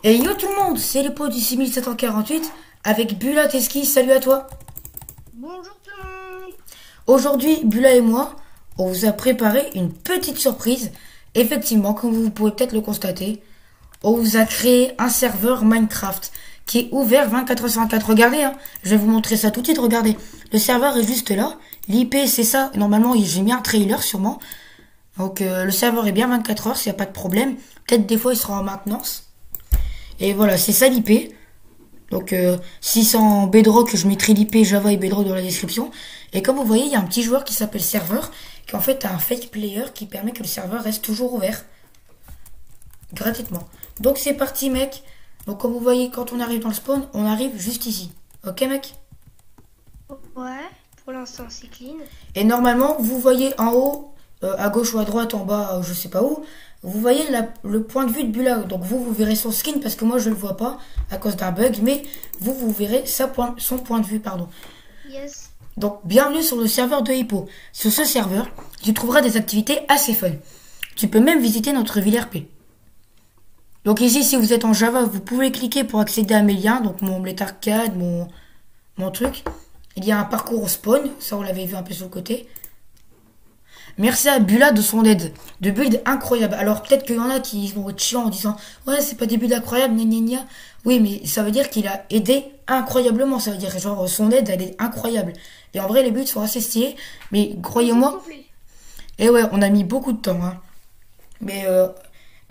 Et yo tout le monde, c'est les pots du 6748 avec Bula Teski, salut à toi. Bonjour tout le monde. Aujourd'hui, Bula et moi, on vous a préparé une petite surprise. Effectivement, comme vous pouvez peut-être le constater, on vous a créé un serveur Minecraft qui est ouvert 24/24. Regardez, hein, je vais vous montrer ça tout de suite, regardez. Le serveur est juste là. L'IP c'est ça, normalement j'ai mis un trailer sûrement. Donc le serveur est bien 24 heures, s'il n'y a pas de problème. Peut-être des fois il sera en maintenance. Et voilà, c'est ça l'IP. Donc si c'est en Bedrock, je mettrai l'IP Java et Bedrock dans la description. Et comme vous voyez, il y a un petit joueur qui s'appelle serveur, qui en fait a un fake player qui permet que le serveur reste toujours ouvert. Gratuitement. Donc c'est parti mec. Donc comme vous voyez, quand on arrive dans le spawn, on arrive juste ici. Ok mec? Ouais, pour l'instant c'est clean. Et normalement, vous voyez en haut, à gauche ou à droite, en bas, je sais pas où, vous voyez le point de vue de Bula. Donc vous verrez son skin parce que moi je le vois pas à cause d'un bug, mais vous verrez son point de vue, pardon. Yes. Donc bienvenue sur le serveur de Hippo. Sur ce serveur, tu trouveras des activités assez fun. Tu peux même visiter notre ville RP. Donc ici, si vous êtes en Java, vous pouvez cliquer pour accéder à mes liens, donc mon Blade Arcade, mon truc. Il y a un parcours au spawn, ça on l'avait vu un peu sur le côté. Merci à Bula de son aide. De build incroyable. Alors peut-être qu'il y en a qui vont être chiants en disant ouais c'est pas des builds incroyables, gna gna gna. Oui mais ça veut dire qu'il a aidé incroyablement. Ça veut dire genre son aide elle est incroyable. Et en vrai les builds sont assez stylés. Mais croyez-moi. Et ouais on a mis beaucoup de temps. Hein. Mais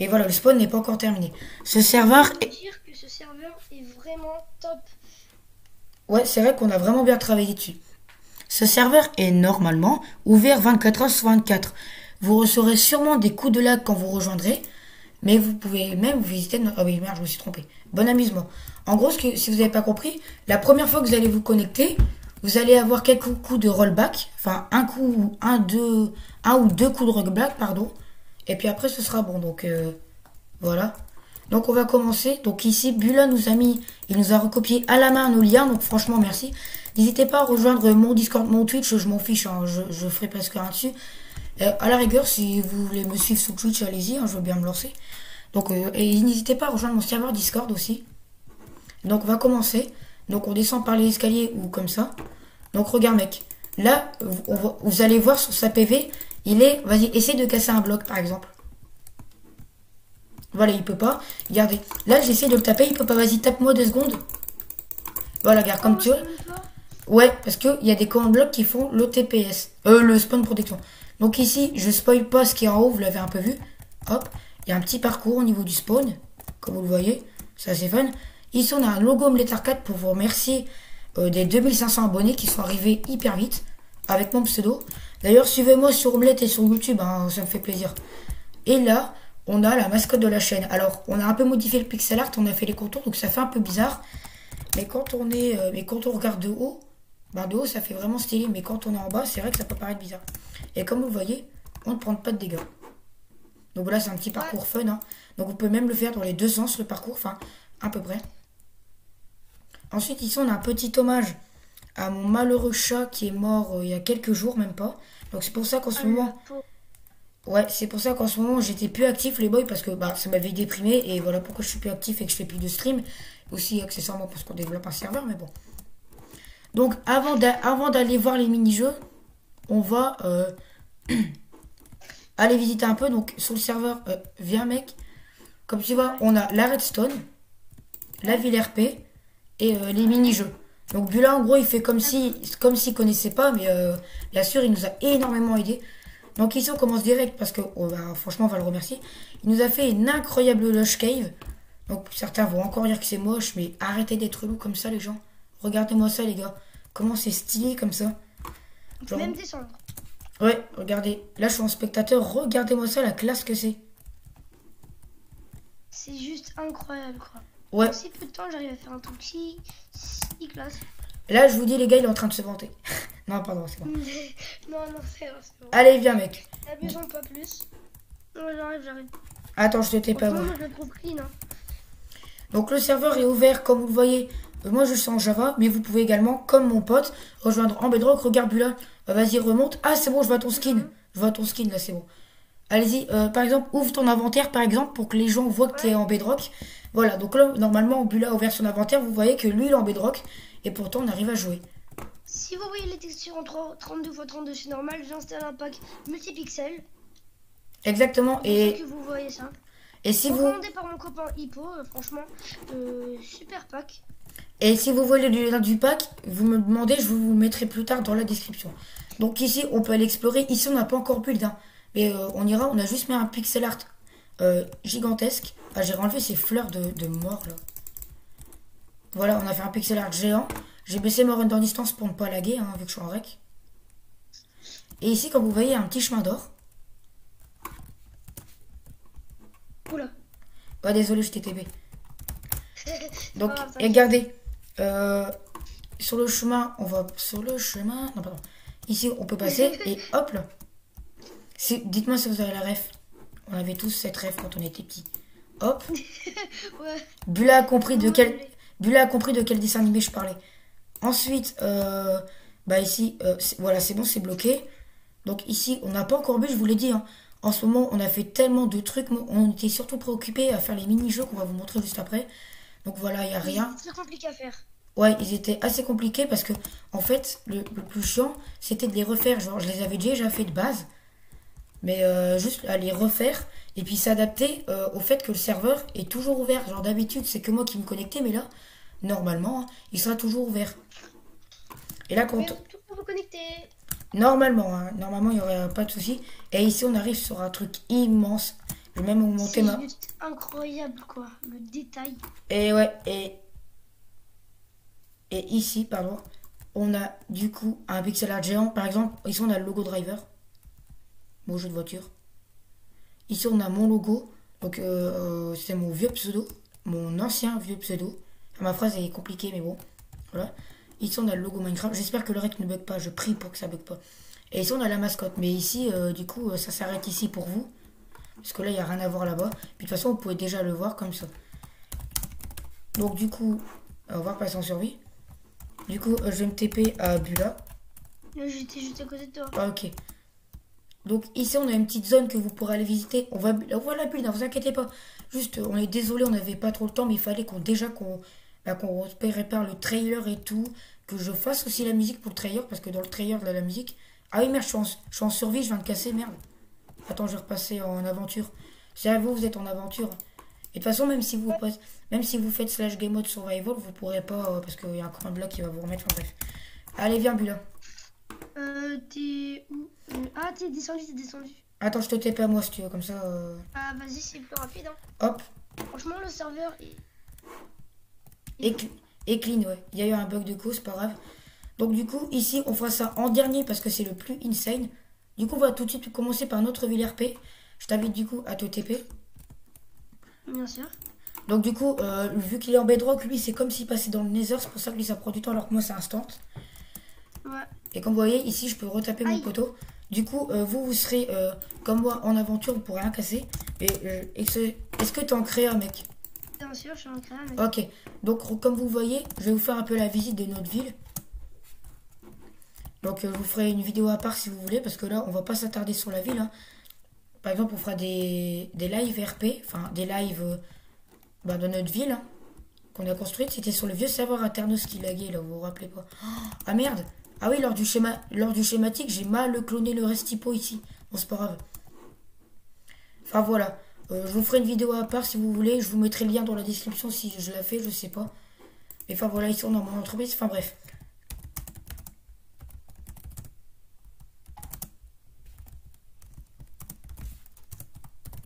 voilà le spawn n'est pas encore terminé. Ce serveur... Je peux dire que ce serveur est vraiment top. Ouais c'est vrai qu'on a vraiment bien travaillé dessus. Ce serveur est normalement ouvert 24 heures sur 24. Vous recevrez sûrement des coups de lag quand vous rejoindrez, mais vous pouvez même visiter... Ah oui, merde, je me suis trompé. Bon amusement. En gros, si vous n'avez pas compris, la première fois que vous allez vous connecter, vous allez avoir quelques coups de rollback, enfin un ou deux coups de rollback, pardon. Et puis après, ce sera bon. Donc voilà. Donc on va commencer. Donc ici, Bula il nous a recopié à la main nos liens. Donc franchement, merci. N'hésitez pas à rejoindre mon Discord, mon Twitch. Je m'en fiche, hein, je ferai presque rien dessus. À la rigueur, si vous voulez me suivre sur Twitch, allez-y, hein, je veux bien me lancer. Donc et n'hésitez pas à rejoindre mon serveur Discord aussi. Donc on va commencer. Donc on descend par les escaliers ou comme ça. Donc regarde mec. Là, vous allez voir sur sa PV, il est... Vas-y, essaye de casser un bloc par exemple. Voilà, il peut pas. Regardez. Là, j'essaie de le taper, il peut pas. Vas-y, tape-moi 2 secondes. Voilà, regarde, comme tu veux. Ouais, parce qu'il y a des command blocs qui font le TPS. Le spawn protection. Donc ici, je spoil pas ce qui est en haut, vous l'avez un peu vu. Hop, il y a un petit parcours au niveau du spawn. Comme vous le voyez, c'est assez fun. Ici, on a un logo Omelette Arcade pour vous remercier des 2500 abonnés qui sont arrivés hyper vite avec mon pseudo. D'ailleurs, suivez-moi sur Omelette et sur YouTube, hein, ça me fait plaisir. Et là, on a la mascotte de la chaîne. Alors, on a un peu modifié le pixel art, on a fait les contours, donc ça fait un peu bizarre. Mais quand on regarde de haut, ben de haut ça fait vraiment stylé. Mais quand on est en bas, c'est vrai que ça peut paraître bizarre. Et comme vous le voyez, on ne prend pas de dégâts. Donc voilà, c'est un petit parcours fun. Hein. Donc vous pouvez même le faire dans les deux sens, le parcours, enfin, à peu près. Ensuite, ici, on a un petit hommage à mon malheureux chat qui est mort il y a quelques jours, même pas. Donc c'est pour ça qu'en ce moment... Ouais, c'est pour ça qu'en ce moment j'étais plus actif les boys parce que bah, ça m'avait déprimé et voilà pourquoi je suis plus actif et que je fais plus de stream. Aussi accessoirement parce qu'on développe un serveur, mais bon. Donc avant d'aller voir les mini-jeux, on va aller visiter un peu. Donc sur le serveur, viens mec. Comme tu vois, on a la redstone, la ville RP et les mini-jeux. Donc Bula en gros il fait comme s'il connaissait pas, mais bien sûr il nous a énormément aidé. Donc ici on commence direct parce que franchement on va le remercier. Il nous a fait une incroyable lush cave. Donc certains vont encore dire que c'est moche, mais arrêtez d'être loup comme ça les gens. Regardez-moi ça les gars. Comment c'est stylé comme ça. On peut même descendre. Ouais, regardez. Là je suis en spectateur. Regardez-moi ça, la classe que c'est. C'est juste incroyable quoi. Ouais. En si peu de temps j'arrive à faire un truc si classe. Là je vous dis les gars il est en train de se vanter. Non pardon c'est bon. non c'est bon. Allez viens mec. Abusons pas plus. Non j'arrive. Attends je te t'ai pas. Moi je le trouve clean hein. Donc le serveur est ouvert comme vous le voyez. Moi je suis en Java, mais vous pouvez également, comme mon pote, rejoindre en Bedrock. Regarde Bula. Vas-y remonte. Ah c'est bon, je vois ton skin. Je vois ton skin là, c'est bon. Allez-y, par exemple, ouvre ton inventaire, par exemple, pour que les gens voient que tu es Ouais. en bedrock. Voilà, donc là, normalement, Bula a ouvert son inventaire, vous voyez que lui, il est en bedrock, et pourtant, on arrive à jouer. Si vous voyez les textures en 32 x 32, c'est normal. J'installe un pack multipixel. Exactement, C'est pour ça que vous voyez ça. et si vous, Recommandé par mon copain Hippo, franchement, super pack. et si vous voulez le lien du pack, vous me demandez, je vous le mettrai plus tard dans la description. Donc ici, on peut aller explorer. Ici, on n'a pas encore build, hein. Mais on ira, on a juste mis un pixel art gigantesque. Ah, j'ai renlevé ces fleurs de mort, là. Voilà, on a fait un pixel art géant. J'ai baissé mon render distance pour ne pas laguer, hein, vu que je suis en rec. Et ici, comme vous voyez, il y a un petit chemin d'or. Oula. Ah, désolé, je t'ai TP. Donc, Ah, et regardez. Sur le chemin, on va sur le chemin. Non, pardon. Ici, on peut passer et hop là. Dites-moi si vous avez la ref. On avait tous cette ref quand on était petit. Hop. Ouais. Bula a compris de Moi, quel, je l'ai. Bula a compris de quel dessin animé je parlais. Ensuite, bah ici, voilà, c'est bon, c'est bloqué. Donc ici, on n'a pas encore bu, je vous l'ai dit, hein. En ce moment, on a fait tellement de trucs. On était surtout préoccupés à faire les mini-jeux qu'on va vous montrer juste après. Donc voilà, il n'y a rien. C'est très compliqué à faire. Ouais, ils étaient assez compliqués parce que, en fait, le plus chiant, c'était de les refaire. Genre, je les avais déjà fait de base, mais juste à les refaire et puis s'adapter au fait que le serveur est toujours ouvert. Genre, d'habitude, c'est que moi qui me connectais, mais là, normalement, hein, il sera toujours ouvert. Et là, Mais quand. tout pour vous connecter. Normalement, hein, normalement, il n'y aurait pas de souci. Et ici, on arrive sur un truc immense. Je vais même augmenter C'est ma. juste incroyable, quoi. Le détail. Et ouais, et ici, pardon, on a du coup un pixel art géant. Par exemple, ici, on a le logo driver, mon jeu de voiture. Ici, on a mon logo. Donc, c'est mon vieux pseudo, mon ancien vieux pseudo. Ma phrase est compliquée, mais bon, voilà. Ici, on a le logo Minecraft. J'espère que le rec ne bug pas. Je prie pour que ça bug pas. Et ici, on a la mascotte. Mais ici, du coup, ça s'arrête ici pour vous. Parce que là, il n'y a rien à voir là-bas. Puis de toute façon, vous pouvez déjà le voir comme ça. Donc, du coup, on va repasser en survie. Du coup, je vais me TP à Bula. Là, j'étais juste à côté de toi. Ah, ok. Donc ici, on a une petite zone que vous pourrez aller visiter. On voit la bulle, ne vous inquiétez pas. Juste, on est désolé, on n'avait pas trop le temps, mais il fallait qu'on répare le trailer et tout. Que je fasse aussi la musique pour le trailer, parce que dans le trailer, la musique... Ah oui, merde, je suis en survie, je viens de casser, merde. Attends, je vais repasser en aventure. C'est à vous, vous êtes en aventure. Et de toute façon, même si vous faites slash game mode survival, vous pourrez pas, parce qu'il y a un commande là qui va vous remettre. Enfin bref. Allez, viens, Bula. T'es où? Ah, t'es descendu, t'es descendu. Attends, je te TP à moi si tu veux, comme ça. Ah, vas-y, c'est plus rapide, hein. Hop. Franchement, le serveur est... Et, et clean, ouais. Il y a eu un bug de coup, c'est pas grave. Donc du coup, ici, on fera ça en dernier parce que c'est le plus insane. Du coup, on va tout de suite commencer par notre ville RP. Je t'invite du coup à te TP. Bien sûr. Donc du coup, vu qu'il est en bedrock, lui, c'est comme s'il passait dans le nether. C'est pour ça que lui, ça prend du temps alors que moi, c'est instant. Ouais. Et comme vous voyez, ici, je peux retaper mon Aïe. poteau. Du coup, vous serez comme moi en aventure, vous pourrez rien casser. Est-ce que t'es en créa, mec? Bien sûr, je suis en créa, mais... Ok. Donc, comme vous voyez, je vais vous faire un peu la visite de notre ville. Donc, je vous ferai une vidéo à part si vous voulez, parce que là, on va pas s'attarder sur la ville, hein. Par exemple, on fera des lives RP, enfin, des lives de notre ville, hein, qu'on a construite. C'était sur le vieux serveur Aternos qui laguait, là, vous vous rappelez pas. Ah merde! Ah oui, lors du schématique, j'ai mal cloné le restipo ici. Bon, c'est pas grave. Enfin, voilà. Je vous ferai une vidéo à part si vous voulez. Je vous mettrai le lien dans la description si je la fais, je sais pas. Et enfin, voilà, ici, on a mon entreprise. Enfin, bref.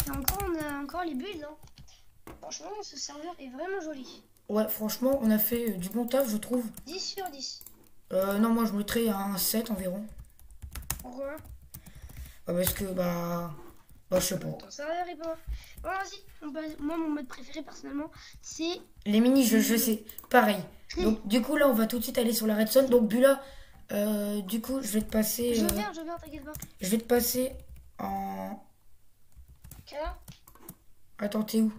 Et encore, on a encore les builds, hein. Franchement, ce serveur est vraiment joli. Ouais, franchement, on a fait du bon taf, je trouve. 10 sur 10. Non, moi, je mettrais un 7 environ. Pourquoi? Parce que, je sais pas. Ton serveur est pas... Bon, vas-y. Moi, mon mode préféré, personnellement, c'est... Les mini, je sais. Pareil. Donc, du coup, là, on va tout de suite aller sur la redstone. Donc, Bula, du coup, je vais te passer... Je viens, t'inquiète pas. je vais te passer en... Ok. Attends, t'es où?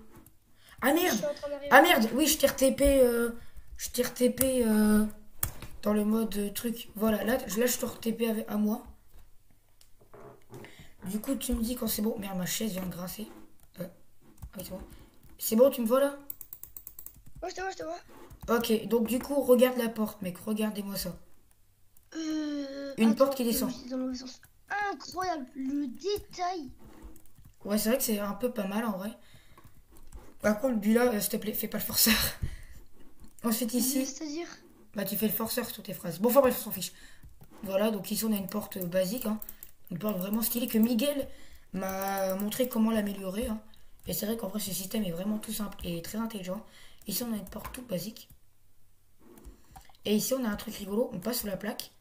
Ah Je merde! suis en train d'arriver. Ah merde! Oui, je t'ai RTP dans le mode truc. Voilà, là je te RTP à moi. Du coup, tu me dis quand c'est bon. Merde, ma chaise vient de grincer. Ah oui, c'est bon. C'est bon, tu me vois là? Ouais, je te vois. Ok, donc du coup, regarde la porte, mec. Regardez-moi ça. Une porte Attends, qui descend. c'est dans le mauvais sens. Incroyable, le détail. Ouais, c'est vrai que c'est un peu pas mal en vrai. Par contre, Bula, s'il te plaît, fais pas le forceur. Ensuite, ici, C'est-à-dire? bah tu fais le forceur sur tes phrases. Bon, enfin bref, on s'en fiche. Voilà, donc ici, on a une porte basique. Hein. Une porte vraiment stylée que Miguel m'a montré comment l'améliorer. Hein. Et c'est vrai qu'en vrai, ce système est vraiment tout simple et très intelligent. Ici, on a une porte toute basique. Et ici, on a un truc rigolo. On passe sous la plaque.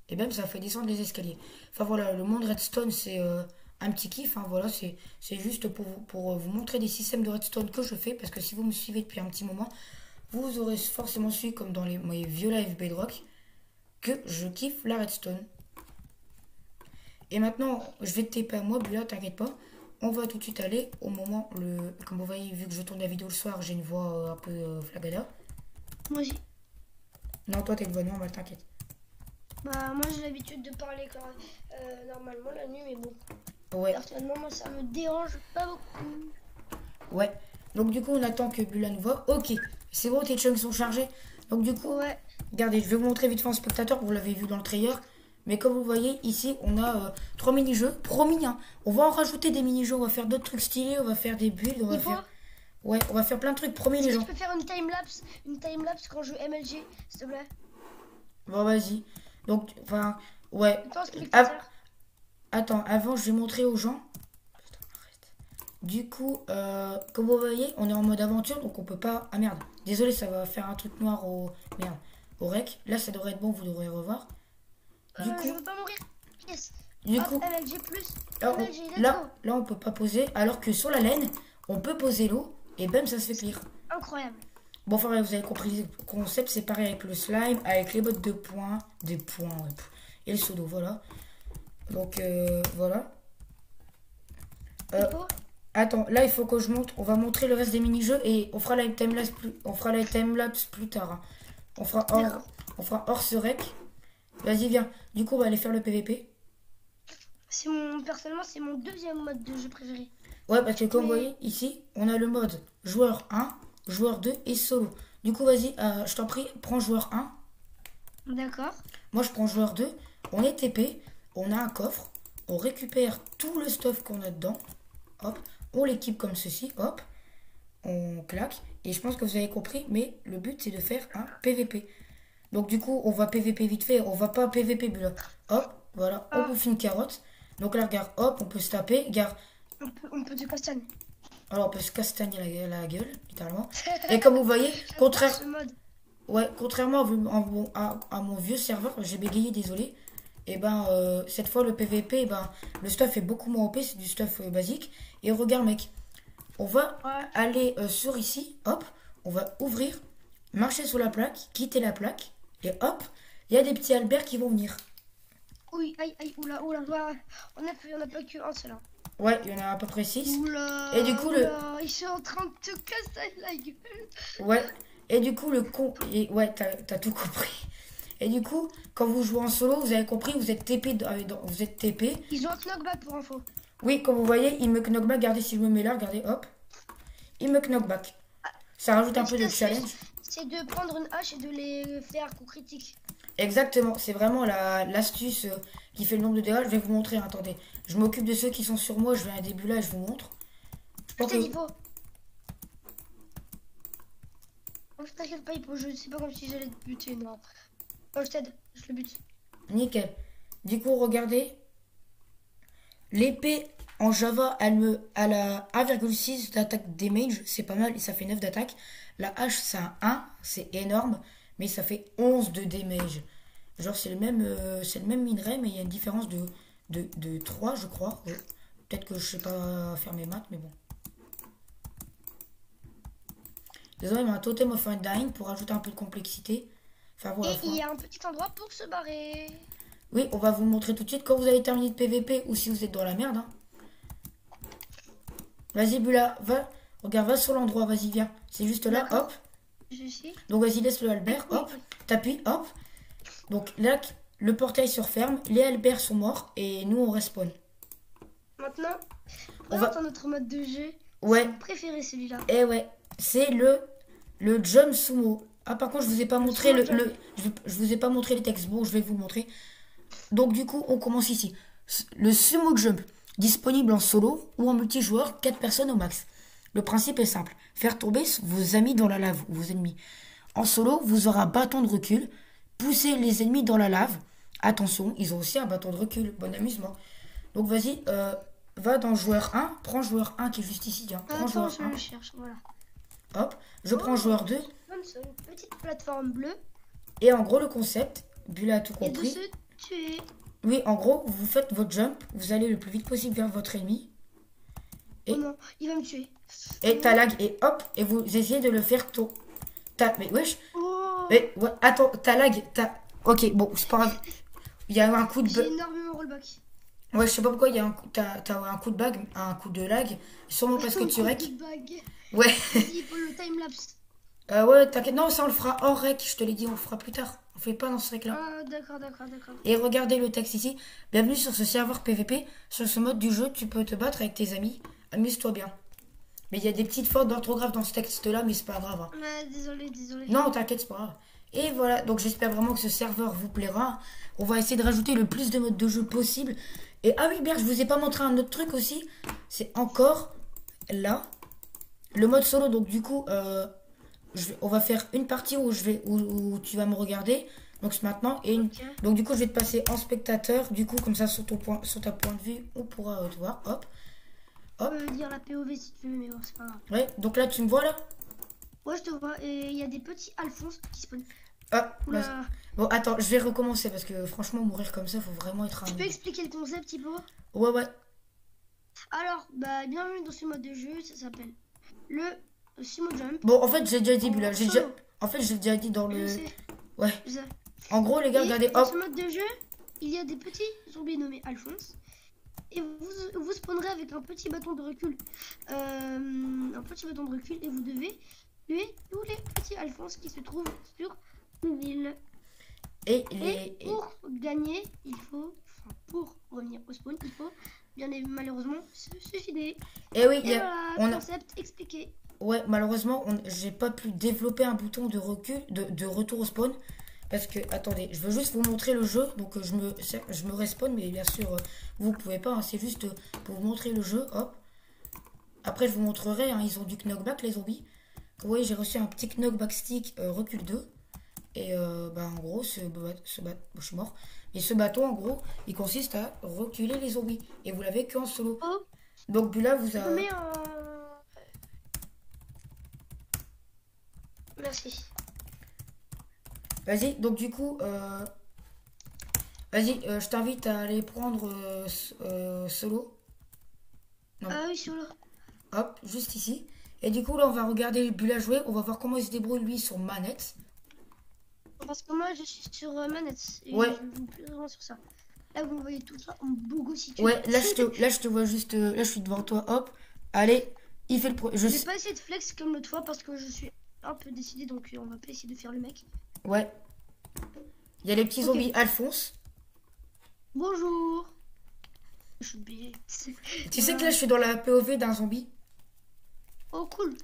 Et même, ça fait descendre les escaliers. Enfin voilà, le monde Redstone, c'est un petit kiff. Hein, voilà, c'est juste pour vous montrer des systèmes de Redstone que je fais. Parce que si vous me suivez depuis un petit moment, vous aurez forcément su, comme dans mes vieux live Bedrock, que je kiffe la Redstone. Et maintenant, je vais te taper à moi, Bula, t'inquiète pas. On va tout de suite aller au moment, comme vous voyez, vu que je tourne la vidéo le soir, j'ai une voix un peu flagada. Moi aussi. Non, toi, t'es une voix normale, t'inquiète. Bah, moi, j'ai l'habitude de parler quand, normalement la nuit, mais bon. Ouais, Personnellement, moi, ça me dérange pas beaucoup. ouais. Donc, du coup, on attend que Bula nous voit. Ok, c'est bon, tes chunks sont chargés. Donc, du coup, Ouais. regardez, je vais vous montrer vite fait en spectateur, vous l'avez vu dans le trailer. Mais comme vous voyez, ici, on a 3 mini-jeux. Promis, hein. On va en rajouter des mini-jeux, on va faire d'autres trucs stylés, on va faire des builds, on va Il faut. faire... Ouais, on va faire plein de trucs, promis Est-ce les que gens. tu peux faire une time-lapse quand je joue MLG, s'il te plaît? Bon, vas-y. Donc, enfin, ouais. Toi, Ah, spectateur. attends, avant, je vais montrer aux gens. Du coup, comme vous voyez, on est en mode aventure, donc on peut pas... Ah merde, désolé, ça va faire un truc noir au... Merde, au rec. Là, ça devrait être bon, vous devrez revoir. Du Je coup, veux pas mourir. Yes. du Hop, coup, MLG plus. là, MLG, let's là, go. là, on peut pas poser, alors que sur la laine, on peut poser l'eau, et bam, ça se fait clear. Incroyable. Bon, enfin, vous avez compris le concept, c'est pareil avec le slime, avec les bottes de points, des points, ouais, et le seau d'eau, voilà. Donc, voilà. Il faut. Attends, là, il faut que je montre, on va montrer le reste des mini-jeux, et on fera la timelapse plus tard. Hein. D'accord. On fera hors ce rec. Vas-y, viens. Du coup, on va aller faire le PVP. Personnellement, c'est mon deuxième mode de jeu préféré. Ouais, parce que comme vous Mais voyez, ici, on a le mode joueur 1, joueur 2 et solo. Du coup, vas-y, je t'en prie, prends joueur 1. d'accord. Moi, je prends joueur 2. On est TP, on a un coffre. On récupère tout le stuff qu'on a dedans. Hop, on l'équipe comme ceci. Hop, on claque. Et je pense que vous avez compris, mais le but, c'est de faire un PVP. Donc, du coup, on va PVP vite fait. On va pas PVP bulle. Hop, voilà, on bouffe une carotte. Donc là, regarde, hop, on peut se taper. Regarde, On peut se castagne. alors on peut se castagner la gueule, littéralement. Et comme vous voyez, Ce mode. contrairement à mon vieux serveur, j'ai bégayé, désolé. Et ben, cette fois, le PVP, eh ben, le stuff est beaucoup moins OP, c'est du stuff basique. Et regarde, mec, on va Ouais. aller sur ici, hop, on va ouvrir, marcher sur la plaque, quitter la plaque, et hop, il y a des petits Albert qui vont venir. Oui, aïe, aïe, oula, oula, oula. On a pas que un seul. Hein. Ouais, il y en a à peu près 6. Oula, Et du coup, oula, ils sont en train de te casser la gueule. Ouais, et du coup, ouais, t'as tout compris. Et du coup, quand vous jouez en solo, vous avez compris, vous êtes TP. Vous êtes TP. Ils ont un knockback pour info. Oui, comme vous voyez, il me knockback. Regardez, si je me mets là, regardez, hop. Il me knockback. Ça rajoute un peu de challenge. C'est de prendre une hache et de les faire coup critique. Exactement, c'est vraiment l'astuce qui fait le nombre de dégâts. Je vais vous montrer, hein, attendez. Je m'occupe de ceux qui sont sur moi, je vais à un début là et je vous montre. Je pense Putain, que... Hippo. Oh, t'inquiète pas, Hippo, je sais pas comme si j'allais te buter, non. Oh, je t'aide, je le bute. Nickel. Du coup, regardez. L'épée en Java, elle a 1,6 d'attaque damage, c'est pas mal, et ça fait 9 d'attaque. La hache, c'est un 1, c'est énorme, mais ça fait 11 de damage. Genre, c'est le même minerai, mais il y a une différence de 3, je crois. Ouais. Peut-être que je sais pas faire mes maths, mais bon. Désolé, mais un totem of undying pour ajouter un peu de complexité. Enfin, voilà, Et il y a un petit endroit pour se barrer. oui, on va vous montrer tout de suite quand vous avez terminé de PVP ou si vous êtes dans la merde. Hein. Vas-y, Bula, va. Regarde, va sur l'endroit, vas-y, viens. C'est juste là, hop. Je sais. Donc, vas-y, laisse le Albert, hop. T'appuies, hop. Donc, là, le portail se referme. Les Alberts sont morts et nous, on respawn. Maintenant, On va... dans notre mode de jeu. Ouais. Mon préféré celui-là. Et ouais. C'est le jump sumo. Ah, par contre, je vous ai pas montré je vous ai pas montré les textes. Bon, je vais vous le montrer. Donc, du coup, on commence ici. Le sumo jump, disponible en solo ou en multijoueur, 4 personnes au max. Le principe est simple. Faire tomber vos amis dans la lave ou vos ennemis. En solo, vous aurez un bâton de recul. Poussez les ennemis dans la lave. Attention, ils ont aussi un bâton de recul. Bon amusement. Donc, vas-y, va dans joueur 1. Prends joueur 1 qui est juste ici. Hein. Prends joueur 1. Je le cherche, voilà. Hop, je prends joueur 2. Une petite plateforme bleue. Et en gros, le concept, Bulla a tout Et de compris. se tuer. Oui, en gros, vous faites votre jump, vous allez le plus vite possible vers votre ennemi. Et, oh non, il va me tuer. Et t'as lag, et hop, et vous essayez de le faire mais wesh. Oh, Mais, ouais, attends, t'as lag, Ok, bon, c'est pas grave. Il y a un coup de j'ai énormément rollback. Ouais, je sais pas pourquoi il y a t'as un coup de bug, un coup de lag. Sûrement parce que tu rec. Ouais. Il faut le timelapse. Ouais, t'inquiète. Non, ça on le fera hors rec. Je te l'ai dit, on le fera plus tard. On fait pas dans ce rec là. Ah, d'accord. Et regardez le texte ici. Bienvenue sur ce serveur PVP. Sur ce mode du jeu, tu peux te battre avec tes amis. Amuse-toi bien. Mais il y a des petites fautes d'orthographe dans ce texte là, mais c'est pas grave. Hein. Ouais, désolé. Non, t'inquiète, c'est pas grave. Et voilà, donc j'espère vraiment que ce serveur vous plaira. On va essayer de rajouter le plus de modes de jeu possible. Et ah oui, bien, je vous ai pas montré un autre truc aussi. C'est encore là le mode solo. Donc du coup, on va faire une partie où tu vas me regarder. Donc c'est maintenant. Donc du coup, je vais te passer en spectateur. Du coup, comme ça, sur ta point de vue, on pourra te voir. Hop. Hop. Tu peux dire la POV si tu veux, mais bon, c'est pas grave. Ouais, donc là, tu me vois là? Ouais, je te vois. Et il y a des petits Alphonse qui spawnent. Ah, bon, attends, je vais recommencer parce que franchement, mourir comme ça, faut vraiment être un. Tu peux expliquer le concept, Thibaut? Ouais. Alors, bienvenue dans ce mode de jeu, ça s'appelle le sumo jump. Bon, en fait, j'ai déjà dit, Bulla. En fait, j'ai déjà dit dans le. Ouais. En gros, les gars, regardez. Dans ce mode de jeu, il y a des petits zombies nommés Alphonse. Et vous spawnerez avec un petit bâton de recul. Et vous devez tuer tous les petits Alphonse qui se trouvent sur une île. Et pour gagner, pour revenir au spawn, il faut bien malheureusement se suicider. Et oui, concept expliqué. Ouais, malheureusement, j'ai pas pu développer un bouton de recul, de retour au spawn. Parce que, attendez, je veux juste vous montrer le jeu. Donc, je me respawn, mais bien sûr, vous pouvez pas. Hein, c'est juste pour vous montrer le jeu. Hop. Après, je vous montrerai. Hein, ils ont du knockback, les zombies. Vous voyez, j'ai reçu un petit knockback stick recul 2. Et en gros, je suis mort. Et ce bâton, en gros, il consiste à reculer les zombies. Et vous l'avez qu'en solo. Oh. Donc, Bulla vous a. Merci. Vas-y, donc du coup, vas-y, je t'invite à aller prendre solo. Non. Ah oui, solo. Hop, juste ici. Et du coup, là, on va regarder Bulla jouer. On va voir comment il se débrouille, lui, sur manette. Parce que moi, je suis sur manette. Et ouais. Je joue plus vraiment sur ça. Là, vous voyez tout ça en bougo aussi. Ouais, là, je te vois juste... là, je suis devant toi. Hop. Allez, il fait le... Je vais pas essayer de flex comme l'autre fois parce que je suis un peu décidé. Donc, on va pas essayer de faire le mec. Ouais. Il y a les petits zombies Alphonse. Bonjour. Je suis bête. Tu sais que là, je suis dans la POV d'un zombie. Oh, cool.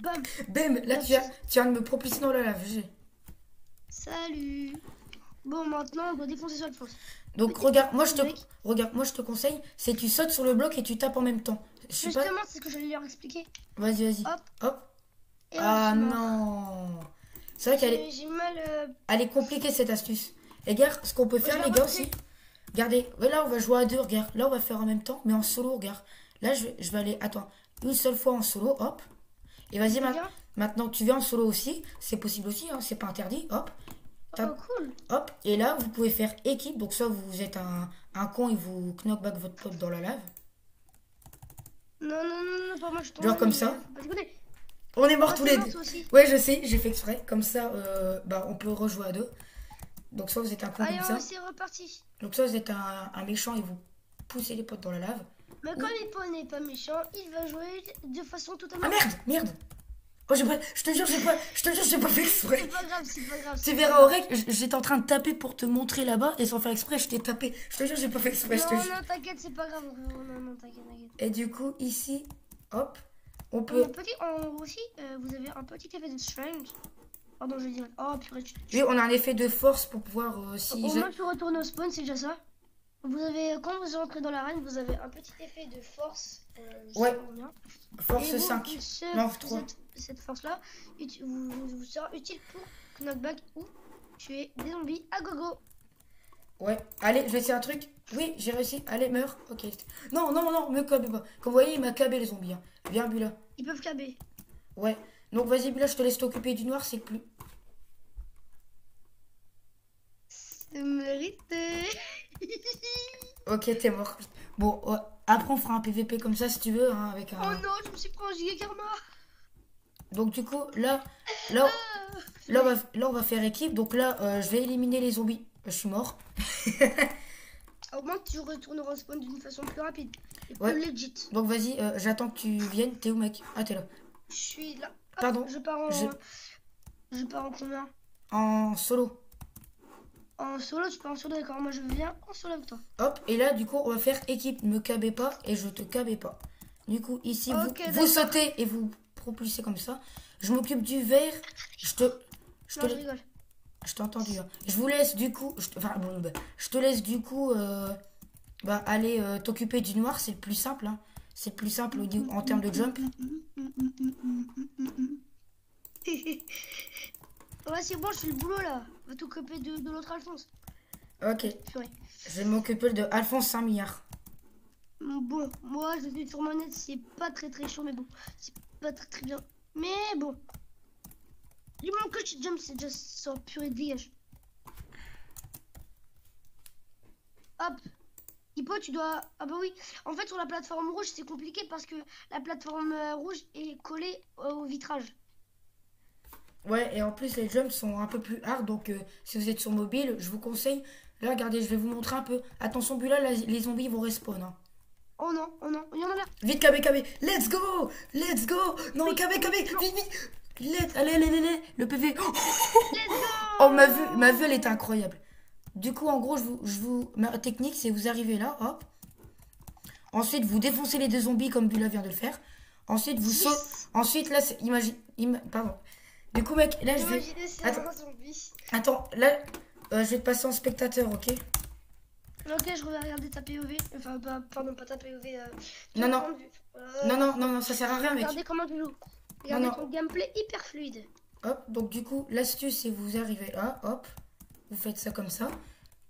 Bam. Bam. Là, tu viens de me propulser dans la lave. Salut. Bon, maintenant, on doit défoncer sur Alphonse. Donc, regarde, moi, je te conseille, c'est tu sautes sur le bloc et tu tapes en même temps. Justement, c'est ce que j'allais leur expliquer. Vas-y. Hop. Ah non. C'est vrai qu'elle Elle est compliquée cette astuce. Et regarde, ce qu'on peut faire les gars aussi. Regardez, là on va jouer à deux, regarde. Là on va faire en même temps, mais en solo, regarde. Là je vais aller, attends, une seule fois en solo, hop. Et vas-y maintenant tu viens en solo aussi. C'est possible aussi, hein, c'est pas interdit, hop. Oh cool. Hop, et là vous pouvez faire équipe. Donc soit vous êtes un con et vous knockback votre pote dans la lave. Non, pas moi je tombe. Genre comme ça. On est morts tous les deux. Ouais, je sais, j'ai fait exprès. Comme ça, on peut rejouer à deux. Donc, soit vous êtes un con comme ça. C'est reparti. Donc, soit vous êtes un méchant et vous poussez les potes dans la lave. Mais quand les potes n'est pas méchant, il va jouer de façon totalement. Ah merde. Oh, je te jure, j'ai pas fait exprès. C'est pas grave, c'est pas grave. Tu verras, Aurek, j'étais en train de taper pour te montrer là-bas et sans faire exprès, je t'ai tapé. Je te jure, j'ai pas fait exprès, je te Non, jure. non, t'inquiète, c'est pas grave. Non, t'inquiète. Et du coup, ici, hop, on peut... Aussi, vous avez un petit effet de strange. Pardon, je dirais. Oh, purée. Oui, on a un effet de force pour pouvoir... si Au moins, tu retournes au spawn, c'est déjà ça. Vous avez, quand vous entrez dans l'arène, vous avez un petit effet de force. Ouais, force 5. Non, 3. Cette force-là vous sera utile pour knockback ou tuer des zombies à gogo. Ouais, allez, je vais essayer un truc. Oui, j'ai réussi. Allez, meurs. Ok. Non, me cabez pas. Comme vous voyez, il m'a cabé les zombies. Hein. Viens, Bula. Ils peuvent caber. Ouais. Donc, vas-y, Bula, je te laisse t'occuper du noir, c'est plus... C'est mérité. Ok, t'es mort. Bon, après, on fera un PVP comme ça, si tu veux, hein, avec un... Oh non, je me suis pris un giga karma. Donc, du coup, là, on va faire équipe. Donc là, je vais éliminer les zombies. Je suis mort. Au moins, tu retourneras au spawn d'une façon plus rapide. Et Ouais. plus legit. Donc, vas-y, j'attends que tu viennes. T'es où, mec? Ah, t'es là. Je suis là. Hop, Pardon. Je pars en combien? En solo. En solo, tu pars en solo, d'accord. Moi, je viens en solo avec toi. Hop, et là, du coup, on va faire équipe. Ne me cabez pas et je te cabais pas. Du coup, ici, vous sautez et vous propulsez comme ça. Je m'occupe du verre. Je rigole. Je t'ai entendu. Hein. Je vous laisse, du coup... je te laisse, du coup, aller t'occuper du noir. C'est le plus simple. Hein. C'est le plus simple en termes de jump. Ouais, c'est bon, je fais le boulot, là. Va t'occuper de l'autre Alphonse. Ok. Purée. Je vais m'occuper de Alphonse 5 milliards. Bon, moi, je suis sur manette. C'est pas très chaud, mais bon. C'est pas très bien. Mais bon. Du moment que tu jump, c'est déjà ça. Purée, dégage. Hop. Hippo, tu dois... Ah bah oui. En fait, sur la plateforme rouge, c'est compliqué parce que la plateforme rouge est collée au vitrage. Ouais, et en plus, les jumps sont un peu plus hard. Donc, si vous êtes sur mobile, je vous conseille... Là, regardez, je vais vous montrer un peu. Attention, Bula, là, les zombies vont respawn. Hein. Oh non, il y en a là. Vite, KB. Let's go. Non, oui, KB, vite. Allez. Le PV. Let's go. Oh, ma vue, elle est incroyable. Du coup, en gros, ma technique, c'est vous arrivez là, hop. Ensuite, vous défoncez les deux zombies comme Bula vient de le faire. Ensuite, vous sautez. Ensuite, là, pardon. Du coup, mec, là, je vais... Attends, là, je vais te passer en spectateur, ok? Ok, je vais regarder ta POV. Enfin, pardon, pas ta POV. Non, ça sert à rien, mec. Regardez comment tu joues. Regardez ton gameplay hyper fluide. Hop, donc du coup, l'astuce, c'est vous arrivez là, hop. Vous faites ça comme ça.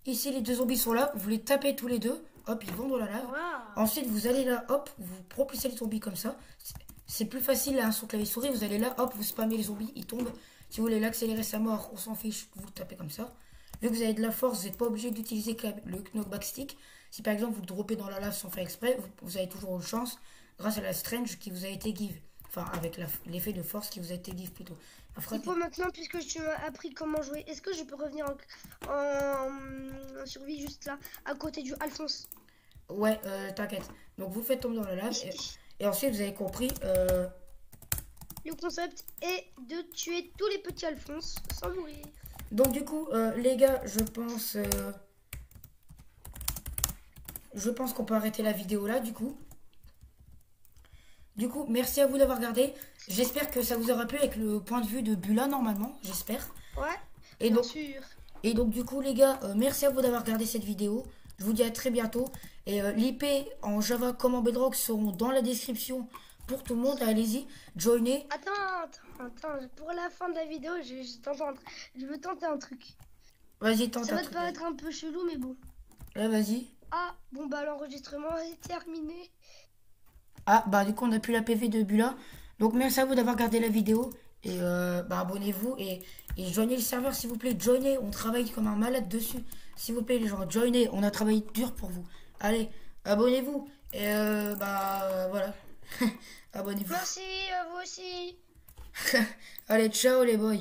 Ici, les deux zombies sont là. Vous les tapez tous les deux. Hop, ils vont dans la lave. Wow. Ensuite, vous allez là, hop. Vous propulsez les zombies comme ça. C'est plus facile là, sur clavier souris. Vous allez là, hop, vous spammez les zombies, ils tombent. Si vous voulez l'accélérer sa mort, on s'en fiche. Vous le tapez comme ça. Vu que vous avez de la force, vous n'êtes pas obligé d'utiliser le knockback stick. Si par exemple vous le droppez dans la lave sans faire exprès, vous avez toujours une chance grâce à la strange qui vous a été give. Enfin, avec l'effet de force qui vous a été give plutôt. Il faut maintenant, puisque tu m'as appris comment jouer, est-ce que je peux revenir en survie juste là, à côté du Alphonse? Ouais, t'inquiète. Donc vous faites tomber dans la lave et ensuite vous avez compris. Le concept est de tuer tous les petits Alphonse sans mourir. Donc du coup, les gars, je pense qu'on peut arrêter la vidéo là, du coup. Merci à vous d'avoir regardé. J'espère que ça vous aura plu avec le point de vue de Bula, normalement, j'espère. Ouais, bien sûr. Et donc, du coup, les gars, merci à vous d'avoir regardé cette vidéo. Je vous dis à très bientôt. Et l'IP en Java comme en Bedrock seront dans la description pour tout le monde. Allez-y, joignez. Attends, pour la fin de la vidéo, je veux tenter un truc. Vas-y, tente un truc. Ça va te paraître un peu chelou, mais bon. Ouais, vas-y. Ah, bon, bah l'enregistrement est terminé. Ah, bah du coup, on a plus la PV de Bula. Donc, merci à vous d'avoir regardé la vidéo. Et abonnez-vous et joignez le serveur, s'il vous plaît. Joignez, on travaille comme un malade dessus. S'il vous plaît, les gens, joignez. On a travaillé dur pour vous. Allez, abonnez-vous. Et voilà. Abonnez-vous. Merci à vous aussi. Allez, ciao les boys.